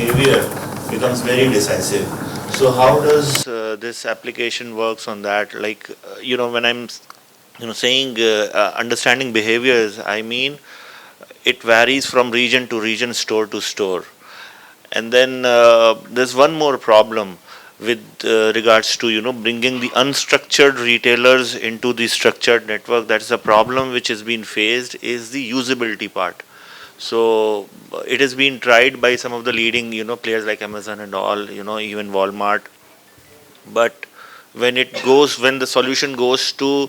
behavior becomes very decisive. So how does this application works on that? Like, when I'm, saying understanding behaviors, I mean, it varies from region to region, store to store. And then there's one more problem with regards to bringing the unstructured retailers into the structured network. That is a problem which has been faced, is the usability part. So it has been tried by some of the leading players like Amazon and all, even Walmart. But when the solution goes to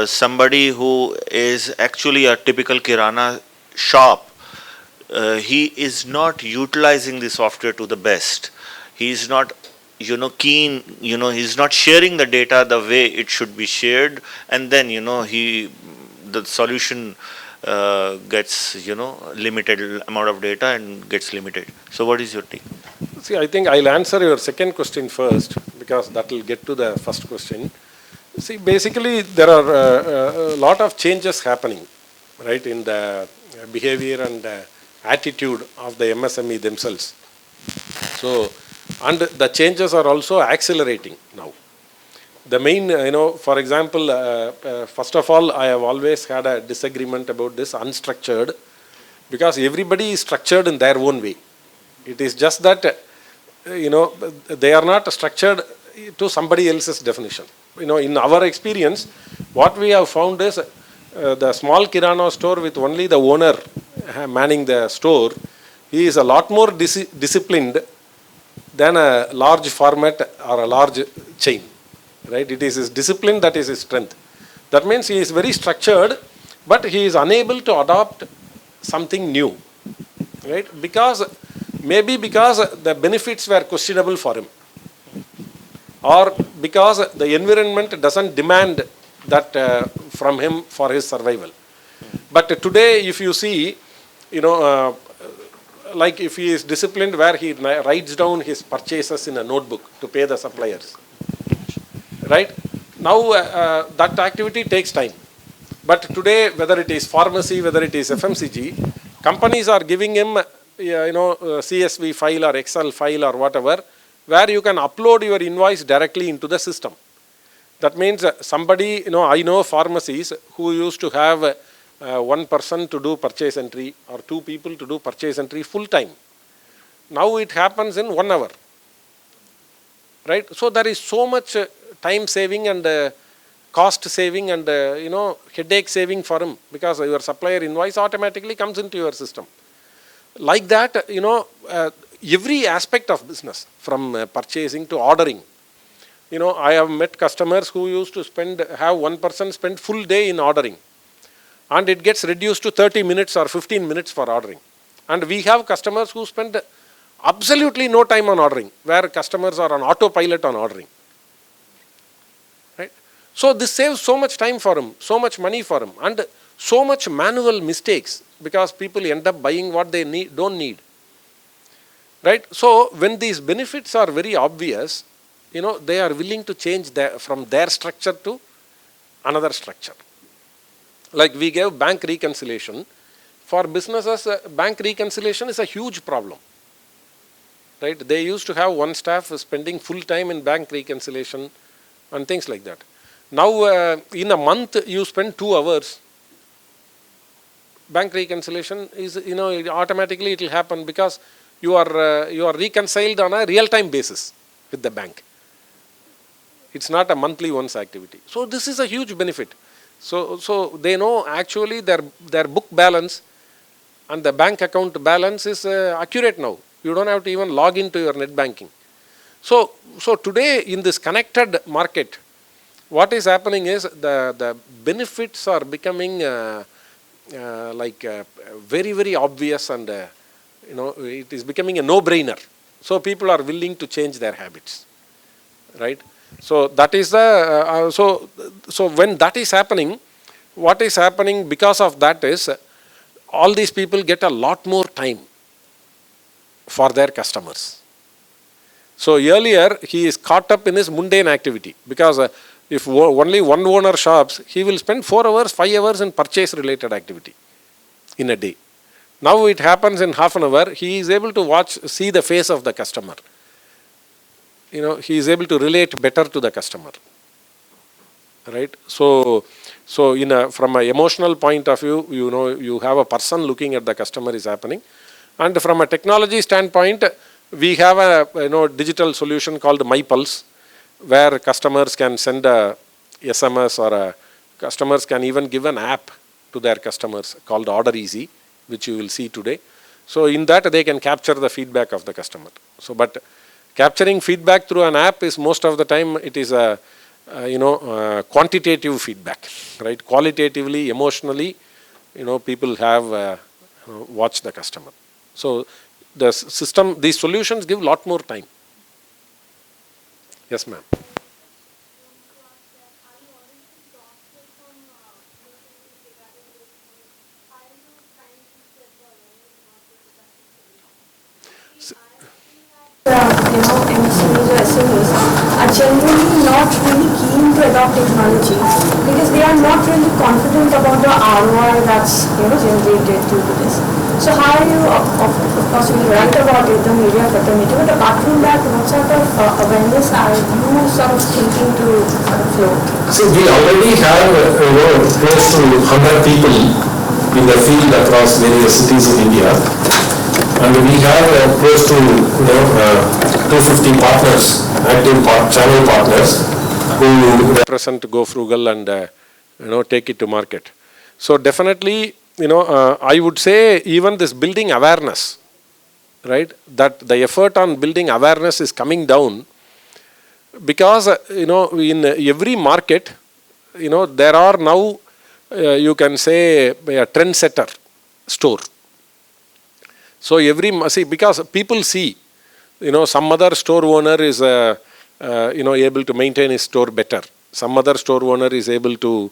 somebody who is actually a typical kirana shop, he is not utilizing the software to the best. He is not keen, he's not sharing the data the way it should be shared, and then the solution gets limited amount of data and gets limited. So what is your take? See, I think I'll answer your second question first, because that will get to the first question. See, basically there are a lot of changes happening, right, in the behavior and attitude of the MSME themselves. So, and the changes are also accelerating now. The main, for example, first of all, I have always had a disagreement about this unstructured, because everybody is structured in their own way. It is just that, they are not structured to somebody else's definition. In our experience, what we have found is the small kirana store with only the owner manning the store, he is a lot more disciplined than a large format or a large chain. Right? It is his discipline that is his strength. That means he is very structured, but he is unable to adopt something new. Right? Maybe because the benefits were questionable for him, or because the environment doesn't demand that from him for his survival. But today, if you see, like if he is disciplined where he writes down his purchases in a notebook to pay the suppliers, right? Now that activity takes time. But today, whether it is pharmacy, whether it is FMCG, companies are giving him CSV file or Excel file or whatever, where you can upload your invoice directly into the system. That means somebody, I know pharmacies who used to have one person to do purchase entry or two people to do purchase entry full time. Now it happens in 1 hour. Right? So there is so much time saving and cost saving and headache saving for him, because your supplier invoice automatically comes into your system. Like that, every aspect of business, from purchasing to ordering. I have met customers who used to have one person spend full day in ordering, and it gets reduced to 30 minutes or 15 minutes for ordering. And we have customers who spend absolutely no time on ordering, where customers are on autopilot on ordering. Right? So this saves so much time for him, so much money for him, and so much manual mistakes, because people end up buying what they don't need. Right? So when these benefits are very obvious, they are willing to change from their structure to another structure. Like we gave bank reconciliation. For businesses, bank reconciliation is a huge problem. Right? They used to have one staff spending full time in bank reconciliation and things like that. Now, in a month, you spend 2 hours. Bank reconciliation is, automatically it will happen, because you are reconciled on a real-time basis with the bank. It's not a monthly once activity. So this is a huge benefit. So they know actually their book balance and the bank account balance is accurate now. You don't have to even log into your net banking. So today in this connected market, what is happening is the benefits are becoming very, very obvious, and it is becoming a no-brainer. So people are willing to change their habits, right? So that is the so when that is happening, what is happening because of that is all these people get a lot more time for their customers. So earlier he is caught up in his mundane activity, because if only one owner shops, he will spend 4 hours, 5 hours in purchase related activity in a day. Now it happens in half an hour. He is able to see the face of the customer. He is able to relate better to the customer. Right? So from an emotional point of view, you have a person looking at the customer is happening. And from a technology standpoint, we have a digital solution called MyPulse, where customers can send a SMS, or customers can even give an app to their customers called Order Easy, which you will see today. So in that they can capture the feedback of the customer. So but capturing feedback through an app is most of the time it is a quantitative feedback, right? Qualitatively, emotionally, people have watched the customer. So the system, these solutions give a lot more time. Yes, ma'am. MSMEs or SMEs are generally not really keen to adopt technology because they are not really confident about the ROI that's generated due to this. So how are you, of course you will write about it, the media fraternity, but apart from that, what sort of awareness are you sort of thinking to float? See, we already have close to 100 people in the field across various cities in India. And we have close to 250 partners, active channel partners who represent GoFrugal and take it to market. So definitely, I would say even this building awareness, right? That the effort on building awareness is coming down because in every market, there are now you can say a trendsetter store. So because people see, some other store owner is, able to maintain his store better. Some other store owner is able to,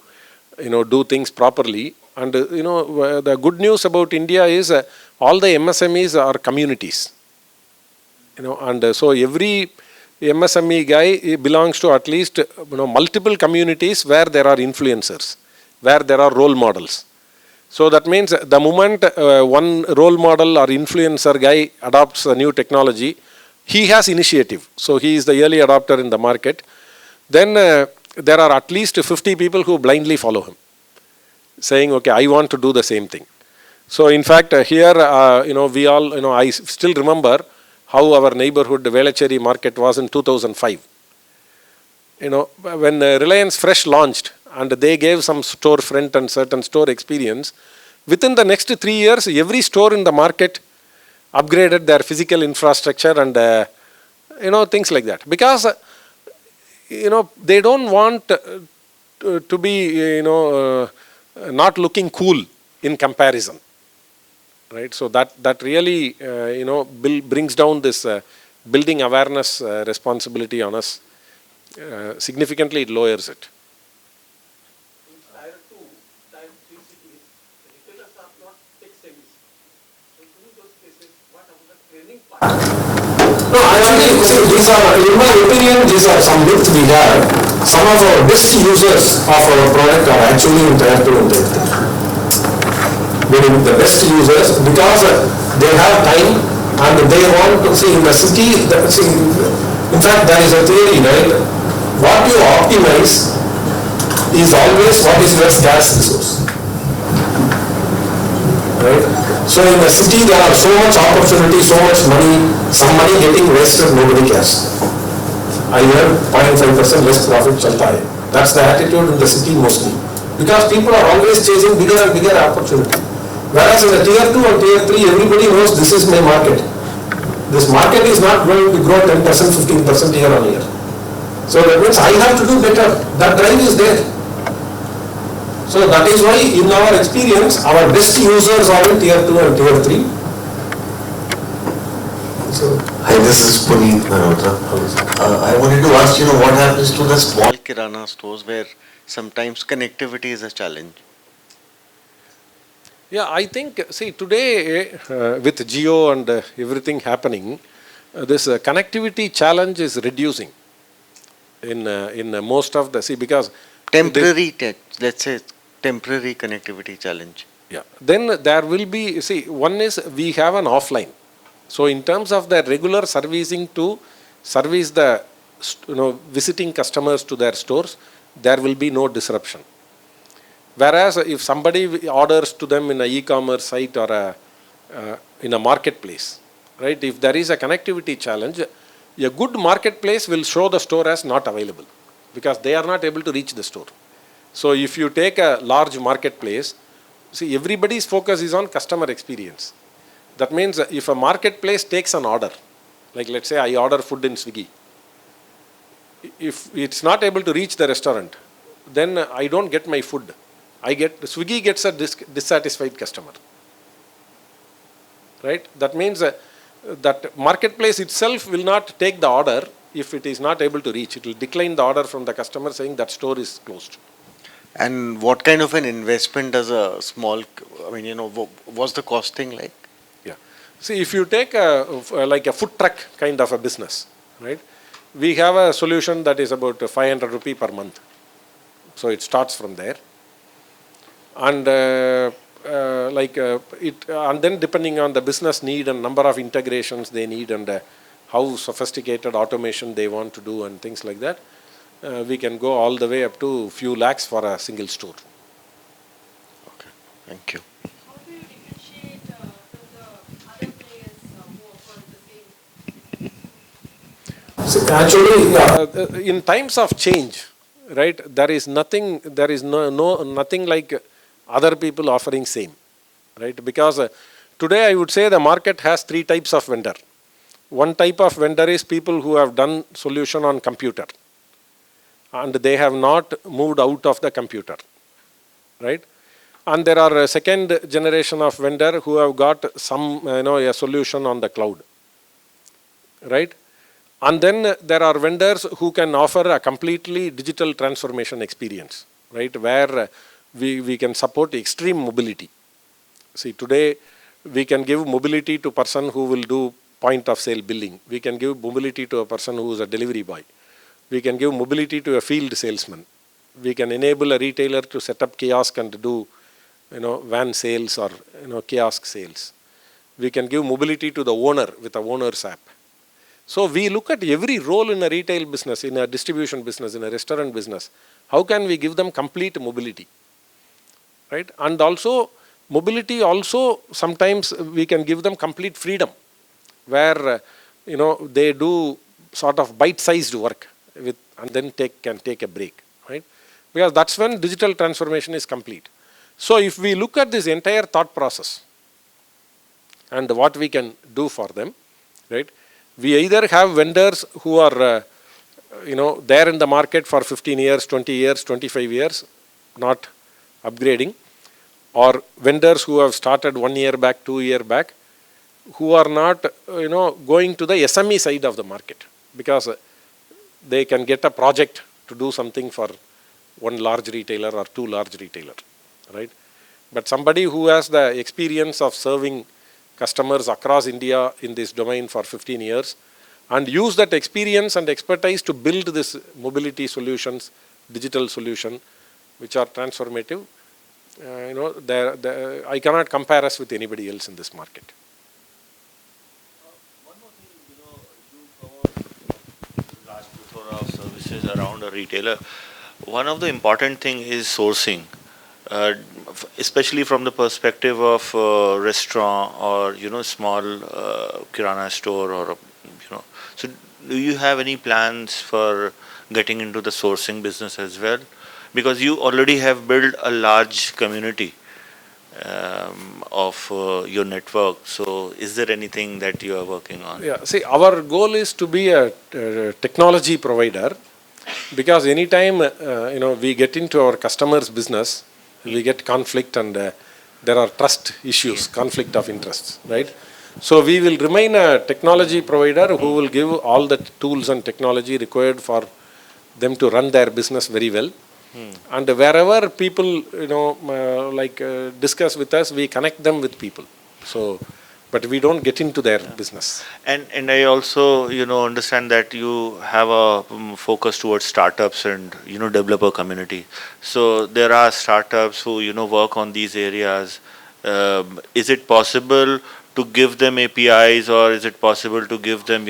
do things properly. And, the good news about India is all the MSMEs are communities. And so every MSME guy belongs to at least, multiple communities where there are influencers, where there are role models. So that means the moment one role model or influencer guy adopts a new technology, he has initiative. So he is the early adopter in the market. Then there are at least 50 people who blindly follow him, saying, okay, I want to do the same thing. So in fact, here, we all, I still remember how our neighborhood Velachery market was in 2005. When Reliance Fresh launched, and they gave some store front and certain store experience, within the next 3 years, every store in the market upgraded their physical infrastructure and, things like that. Because, they don't want to be, not looking cool in comparison. Right? So that really, brings down this building awareness responsibility on us. Significantly, it lowers it. No, I think these are, in my opinion, these are some myths we have. Some of our best users of our product are actually in Tier 2 and Tier 3. Meaning the best users, because they have time and they want to see in the city. In fact, there is a theory, right? What you optimize is always what is your scarce resource. Right? So in the city there are so much opportunity, so much money, some money getting wasted, nobody cares. I earn 0.5% less profit, chalta hai. That's the attitude in the city mostly. Because people are always chasing bigger and bigger opportunity. Whereas in the Tier 2 and Tier 3, everybody knows this is my market. This market is not going to grow 10%, 15% year on year. So that means I have to do better. That drive is there. So that is why in our experience, our best users are in Tier 2 and Tier 3. So, hi, this is Puneet Mehrotra. I wanted to ask, what happens to the small kirana stores where sometimes connectivity is a challenge? Yeah, I think, see, today with Geo and everything happening, this connectivity challenge is reducing in most of the, because Temporary, let's say, temporary connectivity challenge. Yeah. Then there will be, see, one is we have an offline. So in terms of the regular servicing to service the visiting customers to their stores, there will be no disruption. Whereas if somebody orders to them in a e-commerce site or in a marketplace, right? If there is a connectivity challenge, a good marketplace will show the store as not available because they are not able to reach the store. So if you take a large marketplace, see, everybody's focus is on customer experience. That means if a marketplace takes an order, like let's say I order food in Swiggy, if it's not able to reach the restaurant, then I don't get my food. Swiggy gets a dissatisfied customer. Right? That means that marketplace itself will not take the order if it is not able to reach. It will decline the order from the customer saying that store is closed. And what kind of an investment does a small, I mean, what's the costing like? Yeah. See, if you take like a food truck kind of a business, right? We have a solution that is about 500 rupee per month. So it starts from there. And and then depending on the business need and number of integrations they need and how sophisticated automation they want to do and things like that, we can go all the way up to few lakhs for a single store. Okay, thank you. How do you differentiate from the other players who offer the same? See, actually, In times of change, right, there is nothing like other people offering same, right? Because today I would say the market has three types of vendor. One type of vendor is people who have done solution on computer and they have not moved out of the computer, right? And there are a second generation of vendor who have got some, a solution on the cloud, right? And then there are vendors who can offer a completely digital transformation experience, right? Where we can support extreme mobility. See, today we can give mobility to a person who will do point of sale billing. We can give mobility to a person who is a delivery boy. We can give mobility to a field salesman. We can enable a retailer to set up kiosk and do, van sales or, kiosk sales. We can give mobility to the owner with a owner's app. So we look at every role in a retail business, in a distribution business, in a restaurant business. How can we give them complete mobility? Right? And also, mobility also, sometimes we can give them complete freedom where, they do sort of bite-sized work and then can take a break, right? Because that's when digital transformation is complete. So if we look at this entire thought process and what we can do for them, right? We either have vendors who are, there in the market for 15 years, 20 years, 25 years, not upgrading, or vendors who have started 1 year back, 2 years back, who are not, going to the SME side of the market because they can get a project to do something for one large retailer or two large retailer, right? But somebody who has the experience of serving customers across India in this domain for 15 years and use that experience and expertise to build this mobility solutions, digital solution, which are transformative. I cannot compare us with anybody else in this market. One more thing, you covered large plethora of services around a retailer. One of the important thing is sourcing, especially from the perspective of restaurant or small kirana store or So, do you have any plans for getting into the sourcing business as well? Because you already have built a large community of your network. So, is there anything that you are working on? Yeah, see, our goal is to be a technology provider because anytime, we get into our customer's business, we get conflict and there are trust issues, conflict of interests, right? So we will remain a technology provider who will give all the tools and technology required for them to run their business very well. And wherever people, discuss with us, we connect them with people. So, but we don't get into their business. And I also, understand that you have a focus towards startups and, developer community. So there are startups who, work on these areas Is it possible to give them APIs, or is it possible to give them,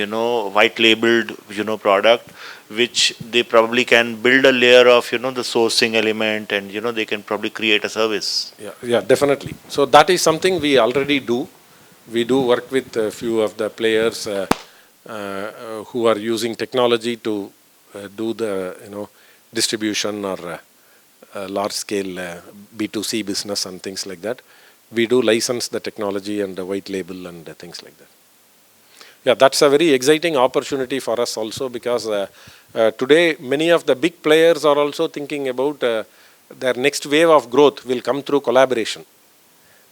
white labeled, product, which they probably can build a layer of, the sourcing element, and, they can probably create a service? Yeah, definitely. So that is something we already do. We do work with a few of the players who are using technology to do the distribution or large scale B2C business and things like that. We do license the technology and the white label and things like that. Yeah, that's a very exciting opportunity for us also, because today many of the big players are also thinking about their next wave of growth will come through collaboration.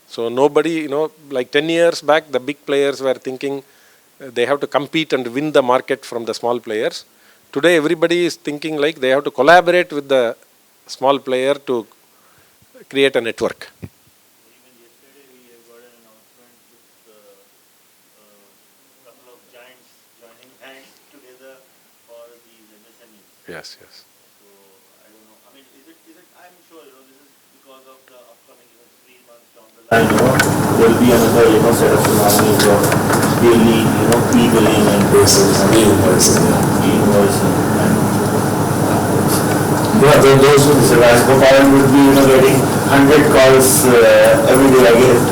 So nobody, like 10 years back, the big players were thinking they have to compete and win the market from the small players. Today everybody is thinking like they have to collaborate with the small player to create a network. Even yesterday we got an announcement with a couple of giants joining hands together for these MSMEs. Yes, yes. So I don't know. I mean, is it? I'm sure this is because of the upcoming 3 months down the line. There will be another set of tsunamis of daily e-billing and e-invoicing. Yeah, those who survive Gopal would be getting 100 calls every day, I guess.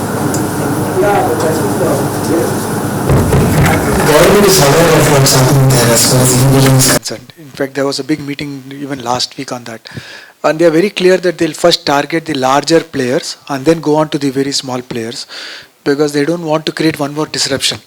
Government is aware of what's happening there as far as e-billing is concerned. In fact, there was a big meeting even last week on that. And they are very clear that they'll first target the larger players and then go on to the very small players, because they don't want to create one more disruption.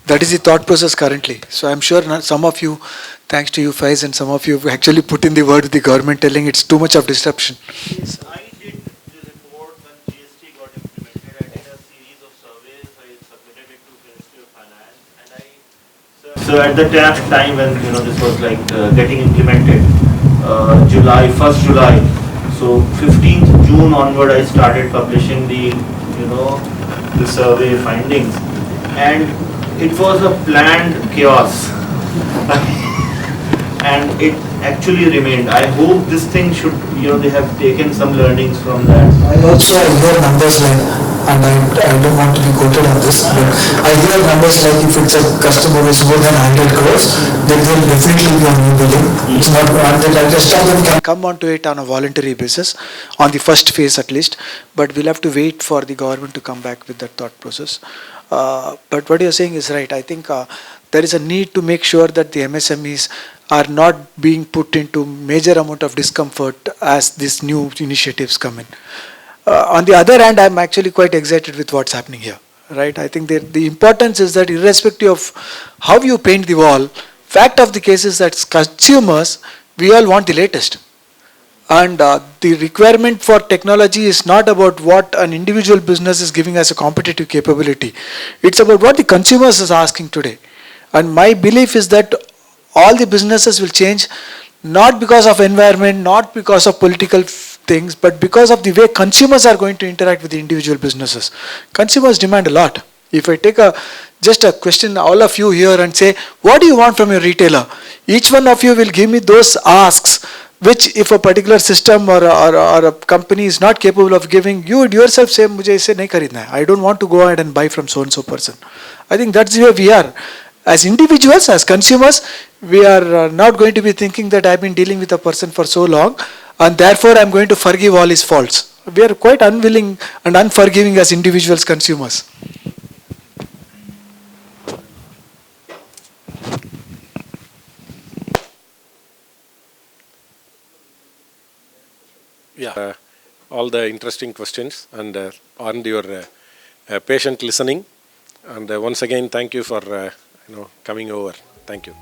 That is the thought process currently. So I'm sure some of you, thanks to you Faiz, and some of you have actually put in the word with the government telling it's too much of disruption. Yes, I did the report when GST got implemented. I did a series of surveys. I submitted it to Ministry of Finance, and so at the time when this was like getting implemented, first July. So 15th June onward, I started publishing the the survey findings, and it was a planned chaos. And it actually remained. I hope this thing should, they have taken some learnings from that. I also hear numbers like, and I don't want to be quoted on this, but I hear numbers like if it's a customer is more than 100 crores, then they'll definitely be on e-billing. It's not, and the rest of them can come onto it on a voluntary basis, on the first phase at least, but we'll have to wait for the government to come back with that thought process. But what you're saying is right. I think there is a need to make sure that the MSMEs are not being put into major amount of discomfort as these new initiatives come in. On the other hand, I'm actually quite excited with what's happening here. Right? I think the importance is that irrespective of how you paint the wall, fact of the case is that consumers, we all want the latest. And the requirement for technology is not about what an individual business is giving as a competitive capability. It's about what the consumers is asking today. And my belief is that all the businesses will change, not because of environment, not because of political things, but because of the way consumers are going to interact with the individual businesses. Consumers demand a lot. If I take just a question, all of you here, and say, what do you want from your retailer? Each one of you will give me those asks, which if a particular system or a company is not capable of giving, you would yourself say, "Mujhe isse nahi kharidna hai. I don't want to go ahead and buy from so-and-so person." I think that's where we are. As individuals, as consumers, we are not going to be thinking that I've been dealing with a person for so long, and therefore I'm going to forgive all his faults. We are quite unwilling and unforgiving as individuals, consumers. Yeah, all the interesting questions and on your patient listening. And once again, thank you for coming over. Thank you.